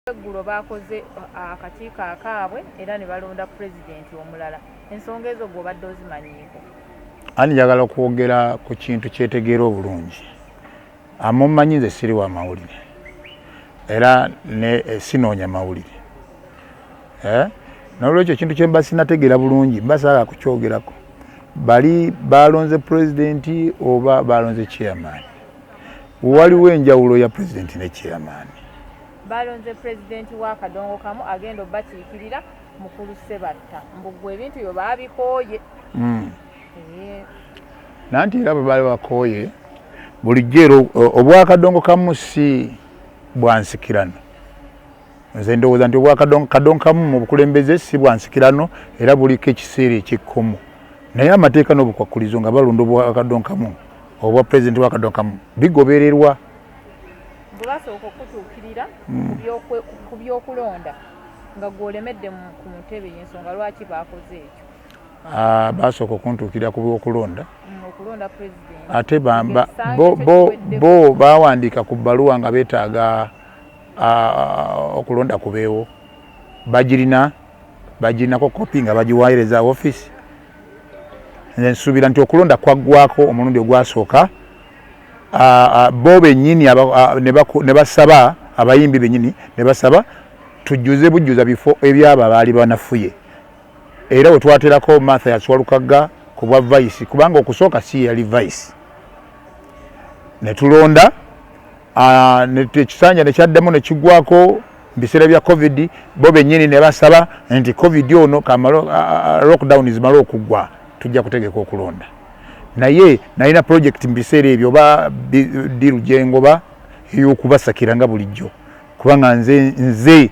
eggulo bakoze akakiiko akaabwe era ne balonda pulezidenti omulala. Ensonga ezo gw'obadde ozimanyiiko? Ani njagala okwogera ku kintu kyetegeera obulungi. Amumanyi nze siri wa mawulire era sinoonya mawulire. N'olwekyo ekintu kye mba sinategeera bulungi mba saagala kukyogerako. Bali balonze pulezidenti oba balonze chairman? Waliwo enjawulo ya pulezidenti ne chairman. Balonze pulezidenti wa Kadongo Kamu agenda obbakiikirira mukulu Sebata. Mbugwe ebintu byo baabikooye. Nanti era bwe baali bakooye bulijjo obwa Kadongo Kamu si bwansikirano. Nze ndowooza nti obwa Kadongo Kamu mu bukulembeze si bwansikirano era buliko ekiseera ekikkomo. Naye amateeka n'obukwakulizo nga balonda obwa Kadongo Kamu obwa pulezidenti wa Kadongo Kamu bigobererwa. Bwasooka okutuukirira ku by'okulonda nga gw'olemedde ku mutebe y'ensonga lwaki baakoze ekyo? Basooka okuntuukirira ku by'okulonda. Okulonda pulezidenti. Ate bo bawandiika ku bbaluwa nga beetaaga okulonda kubeewo. Bagirinako kopi nga bagiwaayereza office. Nze nsuubira nti okulonda kwaggwako omulundi ogwasooka. Bo bennyini ne basaba abayimbi bennyini ne basaba tujjuze bujjuza bifo ebyabo abaali banafuye. Era we twaterako Martha Yaswalukaga ku bwa vice kubanga okusooka si yali vice. Ne tulonda ekisanja ne kyaddamu ne kiggwako biseera bya COVID. Bo bennyini ne basaba nti COVID ono lockdown zimale okuggwa tujja kutegeka okulonda. Naye nalina project mbiseera ebyo ba dirujengo ba ey'okubasakira nga bulijjo kubanga nze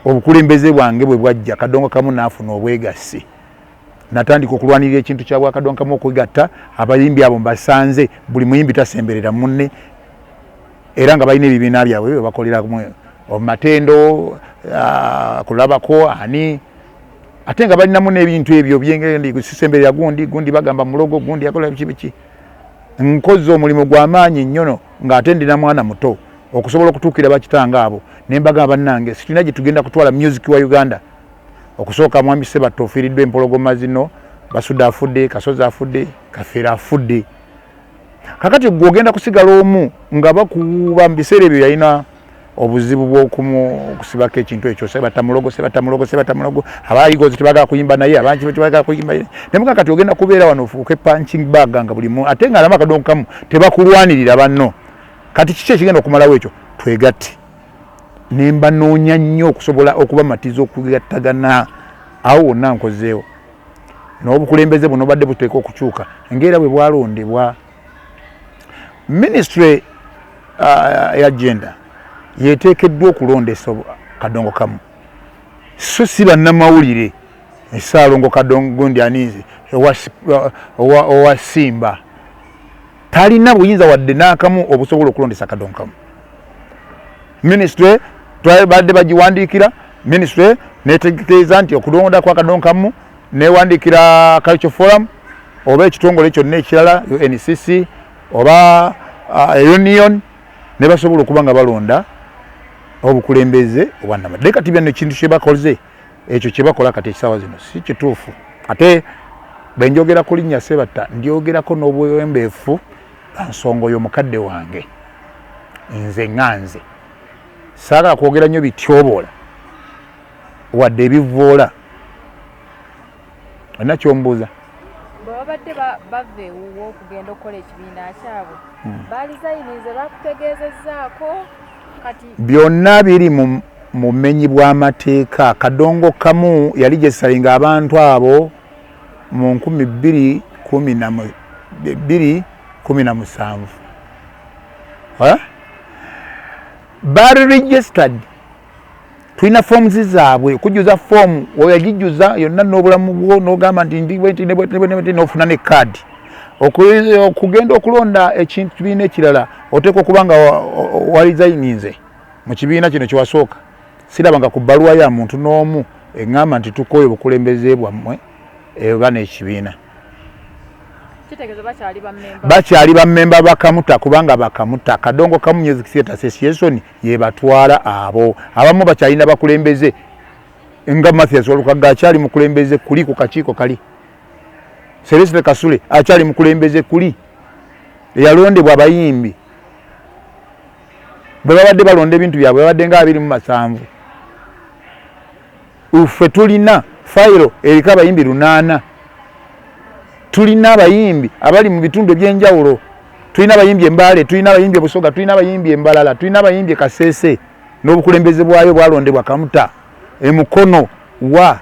obukulembeze bwange bwe bwajja Kadongo Kamu naafuna obwegassi. Natandika okulwanirira ekintu kya bwa Kadongo Kamu okwegatta abayimbi abo mbasanze buli muyimbi tasemberera munne era nga balina ebibiina byabwe bye bakolera omumatendo kulabako ani ate nga balinamu n'ebintu ebyo byengeri sisemberera gundi bagamba mulogo gundi akola biki. Nkoze omulimu gw'amaanyi nnyo nga ate ndina mwana muto okusobola okutuukira bakitanga abo ne mbaga bannange situna gye tugenda kutwala music wa Uganda. Okusooka mwami Sebata ofiiriddwa empologoma zino Basuda afudde, Kasozi afudde, Kafeera afudde. Kakati gw'ogenda kusigala omu nga bakuba mu biseera ebyo yalina obuzibu bw'okusibako ekintu ekyo Sebata mulogo. Abayigozi tebagala kuyimba naye abangi tebagala kuyimba naye. Ne muka kati ogenda kubeera wano ofuuke punching bag nga buli muntu ate nga alama Kadongo Kamu tebakulwanirira banno. Kati kiki ekigenda okumalawo ekyo? Twegatte. Ne mba noonya nnyo okusobola okubamatiza okugattagana. Awo wonna nkozeewo. N'obukulembeze buno badde buteeka okukyuka. Engeri bwe bwalondebwa. Ministry ya gender yeteekeddwa okulondesa Kadongo Kamu. So si bannamawulire Ssaalongo Kadongo ndi anize owa Simba. Talina buyinza wadde n'akamu obusobola okulondesa Kadongo Kamu. Ministry badde bagiwandiikira. Ministry netegeeza nti okulonda kwa Kadongo Kamu newandiikira Culture Forum oba ekitongole kyonna ekirala NCC oba Union ne basobola okuba nga balonda obukulembeze obwannamawulire. Kati bino ekintu kye bakoze ekyo kye bakola kati essaawa zino si kituufu. Ate bwe njogera ku linnya Sebata ndyogerako n'obuwembeefu nsonga oyo mukadde wange nze ŋŋanze. Saagala kwogera nnyo bityoboola wadde ebivvoola. Olina kyombuuza? Babadde bava ewuwo okugenda okukola ekibiina kyabwe baalizayinize bakutegeezezzaako kati byonna biri mu bumenyi bw'amateeka. Kadongo Kamu yali gyesalinga abantu abo mu 2017 bali registered. Tulina forms zaabwe okujjuza form oyagijjuza yonna n'obulamu bwo n'ogamba nti ndi n'ofuna ne kaadi okugenda okulonda ekintu kibiina ekirala oteekwa okuba nga walizayinize mu kibiina kino kyewasooka. Sirabanga ku bbaluwa ya muntu n'omu eŋŋamba nti tukooye obukulembeze bwammwe eba n'ekibiina. kitegeeza bakyali bammemba bakyali bammemba bakamuta kubanga bakamuta Kadongo Kamu Music Theatre Association ye batwala abo abamu bakyalina bakulembeze nga Mathias Olukaga akyali mukulembeze kuli ku kakiiko kali Celeste Kasule akyali mukulembeze kuli yalondebwa abayimbi bwe babadde balonda ebintu byabwe babadde nga 27 uffe tulina fayiro eriko abayimbi 8 tulina abayimbi abali mu bitundu ebyenjawulo tulina abayimbi Mbale tulina abayimbi Busoga tulina abayimbi Mbalala tulina abayimbi Kasese n'obukulembeze bwayo bwalondebwa Kamuta emukono wa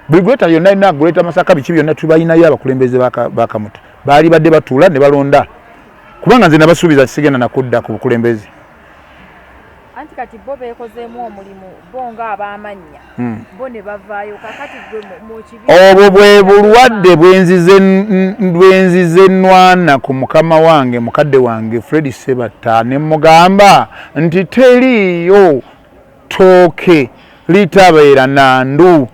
Brigata yonna ina Greta Masaka bichi byonna tubayinayo abakulembeze bakamuta bali badde batula ne balonda kubanga nze nabasuubiza kisigenda nakudda ku bukulembeze anti kati bo beekozeemu omulimu bonga abamanya bo ne bavaayo kakati gwe mu kibi obwo bwe bulwadde bwenzize nwana ku mukama wange mukadde wange Fred Sebata ne mugamba nti teriyo tooke litabeera nandu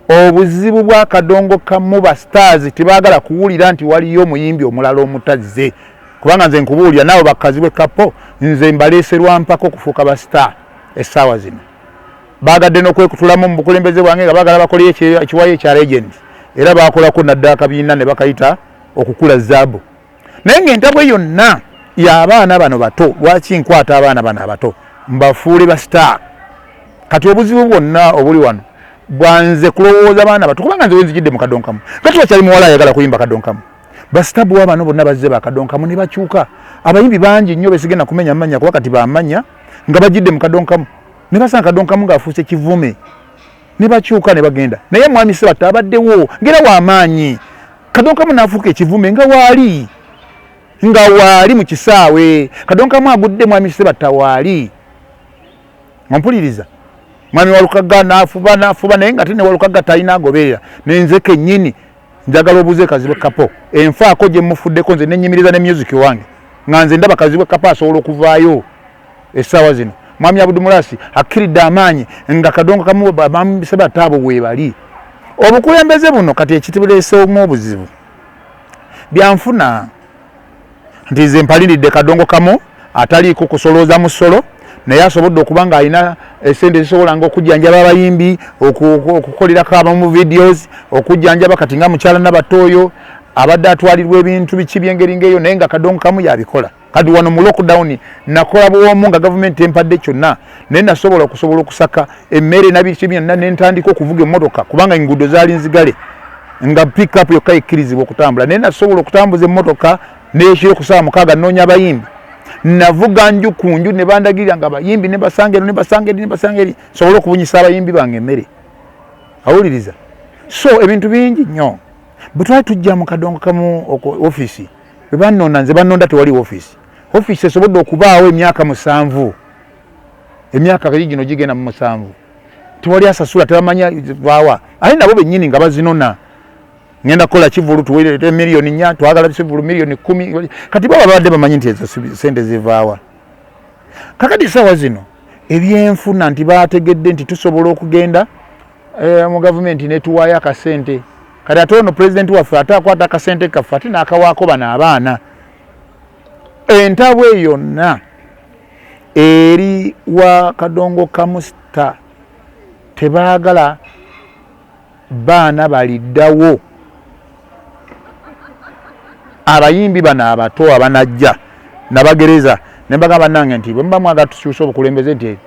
obuzibu bwa Kadongo Kamu ba stars tibagala kuwulira nti waliyo muyimbi omulala omutazze kubanga nze nkubuulira nabo bakazi bwe kapo nze mbaleeserwa mpako kufuuka ba star essaawa zino bagadde n'okwekutulamu mu bukulembeze bwange nga bagala bakole ekiwayo ekya legend era bakolako naddala akabiina ne bakayita okukula zaabu naye ng'entabwe yonna y'abaana bano bato lwaki nkwata abaana bano abato mbafuule ba star kati obuzibu bwonna obuli wano bwanze kulowooza baana bato kubanga nze wenzijidde mu Kadongo Kamu kati wakyali muwala ayagala kuyimba Kadongo Kamu basitabu wabano bonna bazze ba Kadongo Kamu ne bakyuka abayimbi bangi nnyo besigenda kumenya amanya kuba kati bamanya nga bajidde mu Kadongo Kamu ne basanga Kadongo Kamu ng'afuuse kivume ne bakyuka ne bagenda naye mwami Sebata abaddewo ngera w'amaanyi Kadongo Kamu n'afuuka ekivume nga waali mu kisaawe Kadongo Kamu agudde mwami Sebata waali mpuliriza mwami Walukaga n'afuba naye nga tene Walukaga talina agoberera nenze kennyini njagala obuze kazibe kapo enfaako gye mufuddeko nze nenyimiriza ne music wange nga nze ndaba kazibe kapo asobola okuvaayo essaawa zino mwami Abudumulasi akkiridde amaanyi nga Kadongo Kamu mwami Sebata abo weebali obukulembeze buno kati ekitibuleeseemu obuzibu byanfuna nti nze mpalinidde Kadongo Kamu ataliiko kusolooza mu ssolo naye asobodde okuba ng'alina essente zisobola nga okujjanjaba abayimbi okukolerako abamu mu videos okujjanjaba kati nga mukyala Nabatooyo abadde atwalirwa ebintu biki byengeri ng'eyo naye nga Kadongo Kamu yabikola kati wano mu lockdown nakola bwomu nga gavumenti empadde kyonna naye nasobola okusaka emmere nabiki byonna ne ntandika okuvuga emmotoka kubanga enguudo zaali nzigale nga pick up yokka ekkirizibwa okutambula naye nasobola okutambuza emmotoka n'ekiro ku ssaawa 6 nnoonya bayimbi navuga nju ku nju ne bandagirira nga bayimbi ne basangeri sobola okubunyisa abayimbi bange emmere awuliriza so ebintu bingi nnyo bwe twali tujja mu Kadongo Kamu office bwe bannonda nze bannonda tewali office esobodde okubaawo emyaka 7 emyaka kati gino gigenda mu 7 tewali asasula tebamanya vaawa aye nabo bennyini nga bazinona ngenda kola kivulu tuwelete milioni 4 twagala kivulu milioni 10 kati baba babadde bamanyi nti ezo sente zivaawa kakati sawa zino ebyenfuna nti baategedde nti tusobola okugenda mu gavumenti netuwaayo akasente kati ate ono president waffe ate akwata akasente kaffe ate n'akawaako bano abaana entabwe yonna eri wa Kadongo Kamu star tebaagala baana baliddawo abayimbi bano abato abanajja nabagereza ne bagamba nange nti bwe muba mwagala tukyusa obukulembeze nti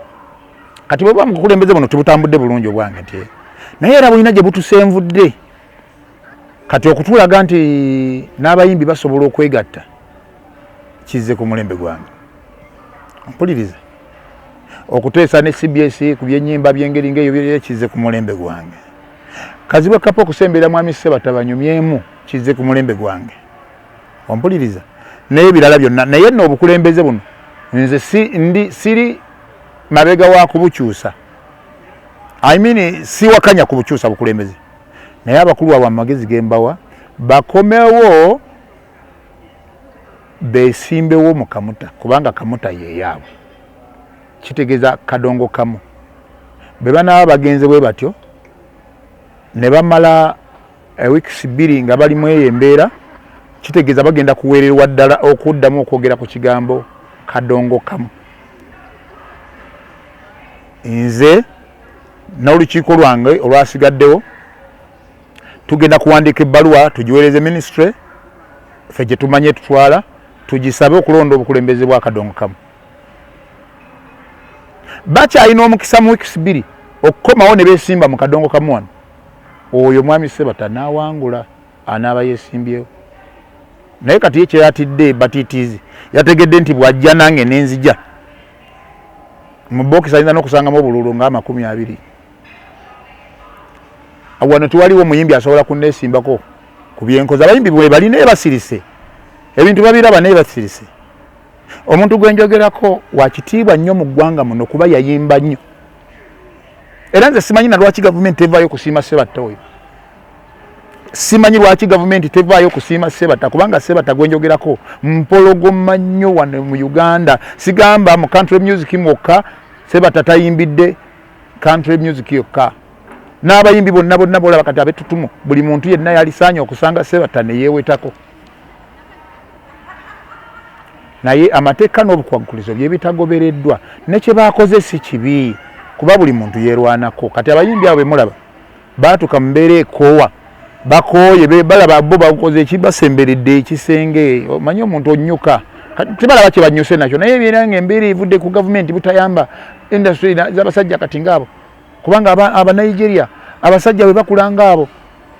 kati bwe buba mu kukulembeze buno tebutambudde bulungi obwange nti naye era bulina gye butusenvudde kati okutulaga nti n'abayimbi basobola okwegatta kizze ku mulembe gwange mpuliriza okuteesa ne CBS ku byennyimba byengeri ng'eyo kizze ku mulembe gwange kazibu kapo okusembera mwami Sebata banyumyemu kizze ku mulembe gwange ompuliriza naye ebirala byonna naye nno obukulembeze buno nze siri mabega wa kubukyusa si wakanya kubukyusa bukulembeze naye abakulu abo amagezi gembawa bakomewo besimbewo mu Kamuta kubanga Kamuta ye yaabwe kitegeeza Kadongo Kamu bwe banaaba bagenze bwe batyo ne bamala weeks 2 nga bali mu eyo embeera kitegeeza bagenda kuweererwa ddala okuddamu okwogera ku kigambo Kadongo Kamu. Nze n'olukiiko lwange olwasigaddewo tugenda kuwandiika ebbaluwa tugiweereze ministry ffe gye tumanye tutwala tugisabe okulonda obukulembeze bwa Kadongo Kamu. Bakyalina omukisa mu wiikisi 2 okukomawo ne beesimba mu Kadongo Kamu wano. Oyo mwami Sebata n'awangula anaaba yeesimbyewo. Naye kati ye kyeyatidde batiitiizi yategedde nti bw'ajja nange n'enzija mu bookisi ayinza n'okusangamu obululu nga 20. Wano tuwaliwo omuyimbi asobola kunneesimbako ku byenkoza. Abayimbi bwe bali naye basirise ebintu babiraba naye basirise. Omuntu gwe njogerako wa kitiibwa nnyo mu ggwanga muno kuba yayimba nnyo. Era nze simanyi na lwaki gavumenti tevaayo kusiima Sebata oyo. Simanyi lwaki gavumenti tevaayo kusiima Sebata kubanga Sebata gwe njogerako mpologoma nnyo wano mu Uganda. Sigamba mu country music mwokka Sebata tayimbidde country music yokka. N'abayimbi bonna bolaba kati abetutumu buli muntu yenna yalisaanye okusanga Sebata ne yeewetako. Naye amateeka n'obukwagulizo bye bitagobereddwa ne kye baakoze si kibi kuba buli muntu yeerwanako. Kati abayimbi abo mulaba baatuka mu mbeera ekoowa bakooye balaba bo bakoze ekibasemberedde ekisenge. Omanyi omuntu onnyuka tebalaba kye bannyuse nakyo naye ebyera ng'embeera evudde ku gavumenti butayamba industry z'abasajja kati ngaabo kubanga aba Nigeria abasajja bwe bakulanga abo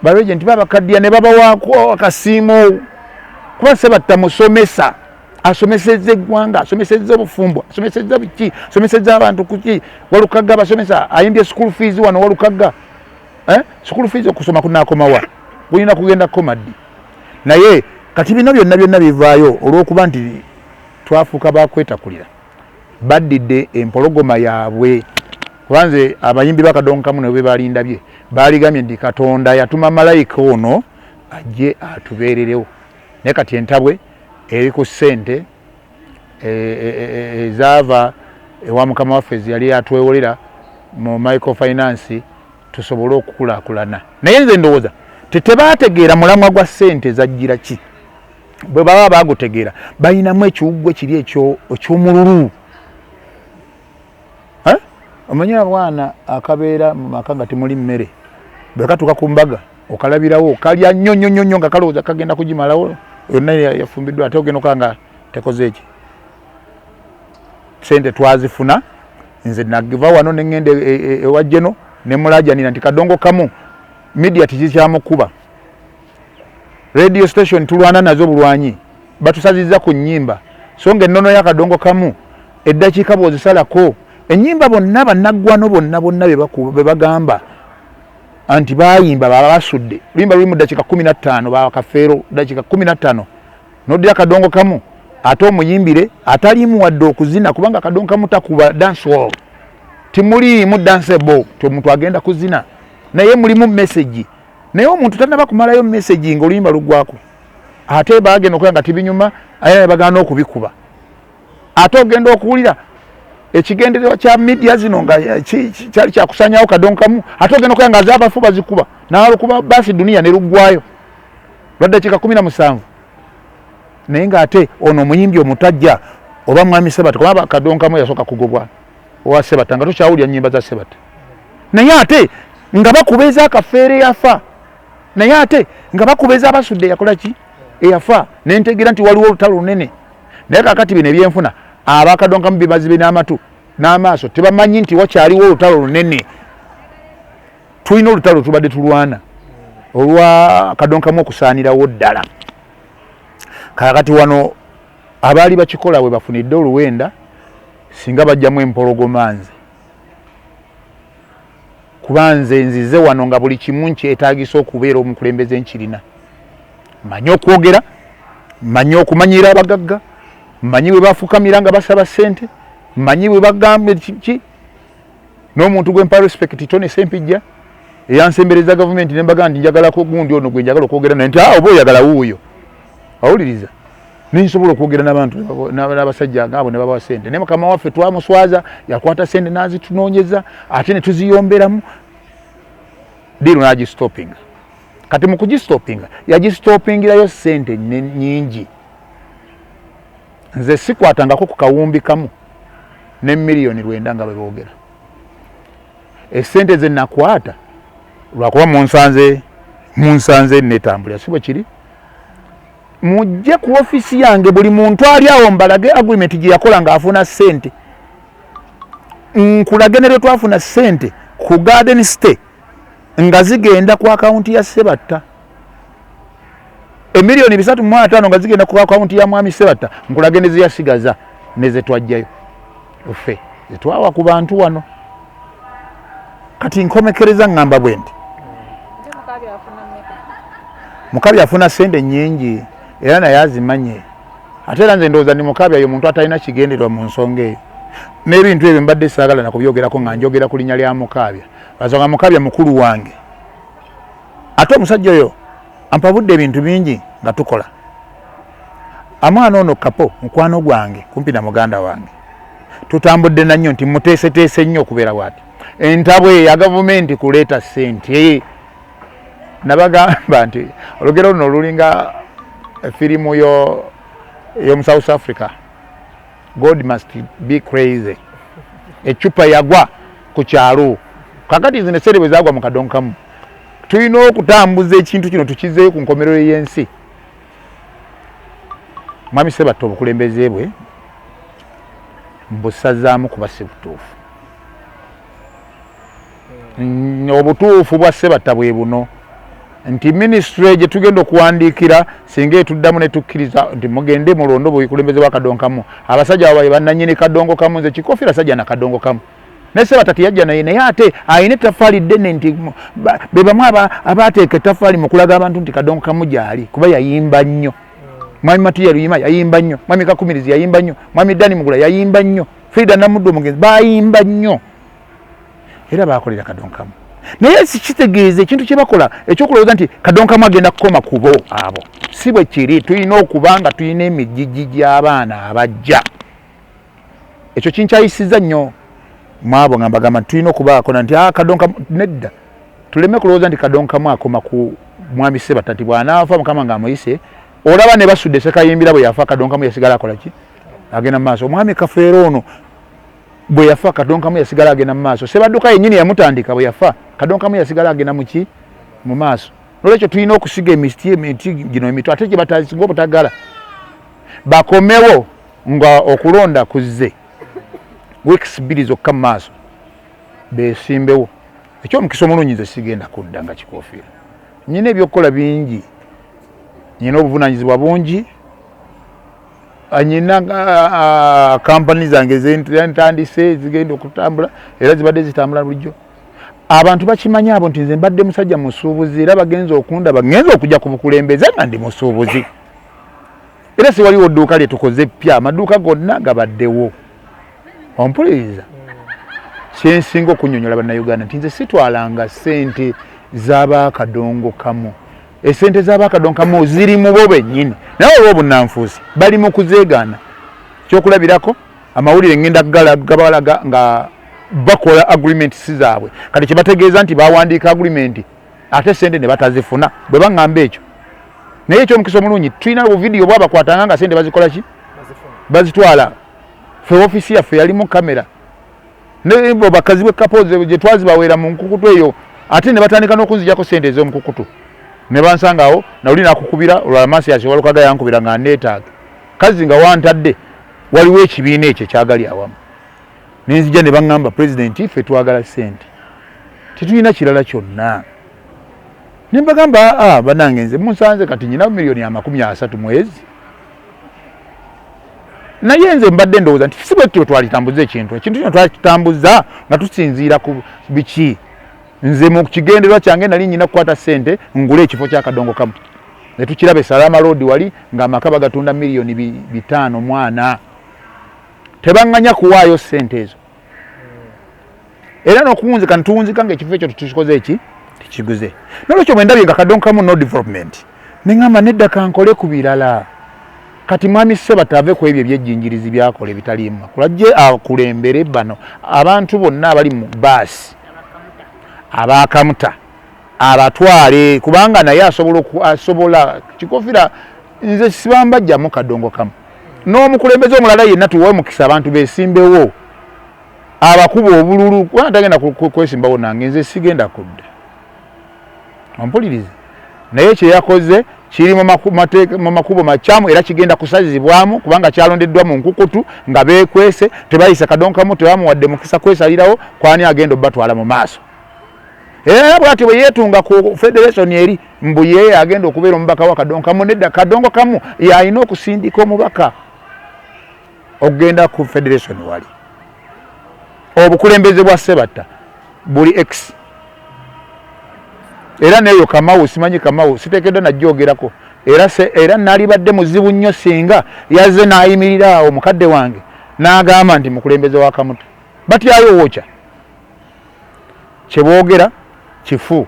baregenti babakaddiya ne babawaako akasiimo kuba Sebata musomesa asomesezza eggwanga asomesezza obufumbo asomesezza biki asomesezza abantu kuki Walukaga basomesa ayimbye school fees wano Walukaga school fees okusoma kunaakomawa bulina kugenda komadi naye kati bino byonna bivaayo olw'okuba nti twafuuka bakwetakulira baddidde empologoma yaabwe. Kubanze abayimbi ba Kadongo Kamu ne bwe balindabye baligambye nti Katonda yatuma malayika ono ajje atubeererewo. Naye kati entabwe eri ku ssente ezaava ewa Mukama waffe yali yatwewolera mu microfinance tusobole okukulaakulana. Naye nze ndowooza tetebaategeera mulamwa gwa ssente zajjira ki. Bwe baba baagutegeera balinamu ekiwuggwe kiri eky'omululu. Omanyi abaana akabeera mu maka nga temuli mmere bwe katuuka ku mbaga okalabirawo kalya nnyo nga kalowooza kagenda kugimalawo yonna yafumbiddwa ate ogenda okanga tekoze eki. Sente twazifuna nze nagiva wano ne ŋŋenda ewa Jeno ne mulaajanira nti Kadongo Kamu media tikikyamukuba radio station tulwana nazo bulwanyi batusazizza ku nnyimba so ng'ennono ya Kadongo Kamu eddakiika bw'ozisalako ennyimba bonna bannaggwano bonna be bagamba anti baayimba baba basudde luyimba luli mu ddakiika 15 bakafeero ddakiika 15 n'oddira Kadongo Kamu ate omuyimbire ataliimu wadde okuzina kubanga Kadongo Kamu takuba dancehall timuliimu danceable ti omuntu agenda kuzina naye mulimu message naye omuntu tannaba kumalayo message ng'oluyimba luggwako ate baagenda okola nga tibinyuma aye bagaana okubikuba ate ogenda okuwulira ekigendererwa kya media zino nga kyali kyakusanyawo Kadongo Kamu ate ogenda okola nga azaabafu bazikuba n'alukuba basi dunia ne luggwayo lwaddakiika 17 naye ng'ate ono omuyimbi omutajja oba mwami Sebata kubanga Kadongo Kamu yasooka kugobwa owa Sebata nga tokyawulya nnyimba za Sebata naye ate nga bakubeeza akafeere yafa naye ate nga bakubeeza abasudde yakola ki eyafa nentegeera nti waliwo olutalo lunene naye kakati bino ebyenfuna aba Kadongo Kamu bibazibe n'amatu n'amaaso tebamanyi nti wakyaliwo olutalo lunene. Tulina olutalo tubadde tulwana olwa Kadongo Kamu okusaanirawo ddala. Kakati wano abaali bakikola we bafunidde oluwenda singa bajjamu empologoma nze kuba nze nzize wano nga buli kimu nkyetaagisa okubeera omukulembeze nkirina. Mmanyi okwogera, mmanyi okumanyira abagagga, mmanyi bwe bafukamira nga basaba ssente, mmanyi bwe bagamba ki n'omuntu gwe mpa respect Tony Sempijja eyansembereza gavumenti ne mbaga nti njagalako gundi ono gwe njagala okwogera naye nti oba oyagala wuuyo awuliriza ninsobola okwogera n'abantu n'abasajja ng'abo ne babawa ssente naye Mukama waffe twamuswaza yakwata ssente n'azitunoonyeza ate ne tuziyomberamu diiru n'agistoppinga. kati mu kugistopinga yagistopingirayo sente nyingi. Nze sikwatangako ku kawumbi kamu ne miliyoni 9 nga beboogera. Esente ze nakwata lwakuba munsanze netambulira sibwe kiri. Mujje ku ofisi yange buli muntu ali awo mbalage agreement gye yakola ng'afuna sente. Nkulage ne twafuna sente ku Garden Stay nga zigenda ku akaunti ya Sebata. Emiliyoni 3.5 nga zigenda ku akaunti ya mwami Sebata. Nkulage ne ziyasigaza neze twajjayo. Ufe zetwawa ku bantu wano. Kati nkomekereza ngamba bwendi. Mukabi afuna sente nyingi era naye azimanye. Ate era nze ndowooza ndi Mukabi ayo muntu atalina kigendererwa mu nsonga eyo. N'ebintu ebyo mbadde saagala nakubyogerako nga njogera ku linnya lya Mukabi. Basonga Mukabi mukulu wange. Ate omusajja oyo ampabudde ebintu bingi nga tukola. Amwana ono kapo mukwano gwange kumpi na muganda wange. Tutambudde na nnyo nti muteeseteese nnyo okubeera bw'ati. Entabwe ya gavumenti kuleeta sente. Nabagamba nti olugero luno lulinga firimu yo mu South Africa. God must be crazy. Echupa yagwa ku kyalo. Kakati zine sere bwe zagwa mu Bakadongo Kamu. Tulina okutambuza ekintu kino tukizeeyo ku nkomerero y'ensi. Mwami Sebata obukulembeze bwe mbusazaamu kuba si butuufu. Obutuufu bwa Sebata bwe buno nti ministry gye tugenda okuwandiikira singa etuddamu ne tukkiriza nti mugende mulondo bukulembeze bwa Bakadongo Kamu. Abasajja abaye bannannyini Kadongo Kamu nze Kikofira sajja na Kadongo Kamu. Ne Sebata teyajja naye ate ayina ettaffaali ddene nti be bamu abaateeka ettaffaali mu kulaga abantu nti Kadongo Kamu gyali kuba yayimba nnyo. Mwami Matiya Luyima yayimba nnyo. Mwami Kakumirizi yayimba nnyo. Mwami Dani Mugula yayimba nnyo. Frida Namuddu omugenzi bayimba nnyo. Era baakolera Kadongo Kamu. Naye sikitegeeze ekintu kye bakola ekyokulowooza nti Kadongo Kamu agenda kukoma kubo abo. Si bwe kiri tulina okubanga tulina emijiji gy'abaana abajja. Ekyo kinkyayisizza nnyo. Mwabo ngamba gamba tulina okubaako nti Kadongo Kamu nedda. Tuleme kulowooza nti Kadongo Kamu akoma ku mwami Sebata nti bw'anaafa Mukama ng'amuyise. Olaba ne basudde Sekayimbira bwe yafa Kadongo Kamu yasigala akola ki? Agenda mu maaso. Omwami Kafeero ono bwe yafa Kadongo Kamu yasigala agenda mu maaso. Sebadduka yennyini yamutandika bwe yafa Kadongo Kamu yasigala agenda mu ki? Mu maaso. Nolwekyo tulina okusiga emiti gino emito ate gye batasinga obutagala. Bakomewo nga okulonda kuzze. Weeks 2 zokka mu maaso. Beesimbewo. Ekyomukisa omulungi nze sigenda kudda nga Kikofira. Nyina ebyokukola bingi. Nyina obuvunaanyizibwa bungi. Nyina kampani zange zentandise zigenda okutambula era zibadde zitambula bulijjo. Abantu bakimanyi abo nti nze mbadde musajja musuubuzi era bagenza okunda bagenza okujja ku bukulembeze nga ndi musuubuzi. Era si waliwo dduuka lye tukoze ppya amaduuka gonna gabaddewo. Ompuliriza. Kyensinga okunnyonnyola bannayuganda nti nze sitwalanga ssente z'Abakadongo Kamu. Esente z'Abakadongo Kamu ziri mu bo bennyini. Naye olwo obunnanfuusi bali mu kuzeegaana. Kyokulabirako amawulire ngenda gabalaga nga bakola agreement si zaabwe. Kati kye bategeeza nti bawandiika agreement ate sente ne batazifuna. Bwe baŋŋamba ekyo. Naye ekyomukisa omulungi tulina obuvidiyo bwabakwatanga nga sente bazikola ki? Bazitwala. Fe ofisi yaffe yali mu kamera. Ne bo bakazi bwe kapoze gye twazibaweera mu nkukutu eyo ate ne batandika n'okunzijjako sente ez'omukukutu. Ne bansangaawo nawuli nakukubira olw'amasi yakiwalukaga yankubira nga neetaaga. Kazi nga wantadde waliwo ekibiina ekyo kyagali awamu. Nenzija ne baŋŋamba President ffe twagala sente. Tetulina kirala kyonna. Ne mbagamba bannange nze munsanze kati nyina miliyoni 30 mwezi. Naye nze mbadde ndowooza nti si bwe tutyo twalitambuza ekintu kino twalitambuza nga tusinziira ku biki. Nze mu kigendererwa kyange nali nyina kukwata sente ngule ekifo kya Kadongo Kamu. Ne tukirabe Salama Road wali ng'amaka bagatunda miliyoni 5 mwana. Tebaŋŋanya kuwaayo sente ezo. Era n'okuwunzika ntuwunzika ng'ekifo ekyo tukikoze eki tikiguze. Nolwekyo bwe ndabye nga Kadongo Kamu no development. Ne ŋŋamba nedda kankole ku birala. Kati mwami Sebata ave ku ebyo ebyejjinjirizi byakola ebitaliimu. Kulajje akulembere bano abantu bonna abali mu baasi. Abakamuta abatwale kubanga naye asobola Kikofira nze sibambajjamu Kadongo Kamu n'omukulembeze omulala yenna tuwe mukisa abantu besimbewo abakuba obululu kubanga tagenda kwesimbawo nange nze sigenda kudda ompulirize naye kye yakoze kiri mu makubo makyamu era kigenda kusazibwamu kubanga kyalondeddwa mu nkukutu nga beekwese tebayisa Kadongo Kamu tebamuwadde mukisa kwesalirawo kwani agenda obatwala mu maaso era bw'ati bwe yeetunga ku federation eri mbu yeye agenda okubeera omubaka wa Kadongo Kamu nedda Kadongo Kamu yalina okusindika omubaka okugenda ku federation wali obukulembeze bwa Sebata buli X era neyo Kamau simanyi Kamau sitekedde najjogerako era nali badde muzibu nnyo singa yazze n'ayimirira awo mukadde wange n'agamba nti mukulembeze wa Kamuta batyayo wocha kyeboogera kifu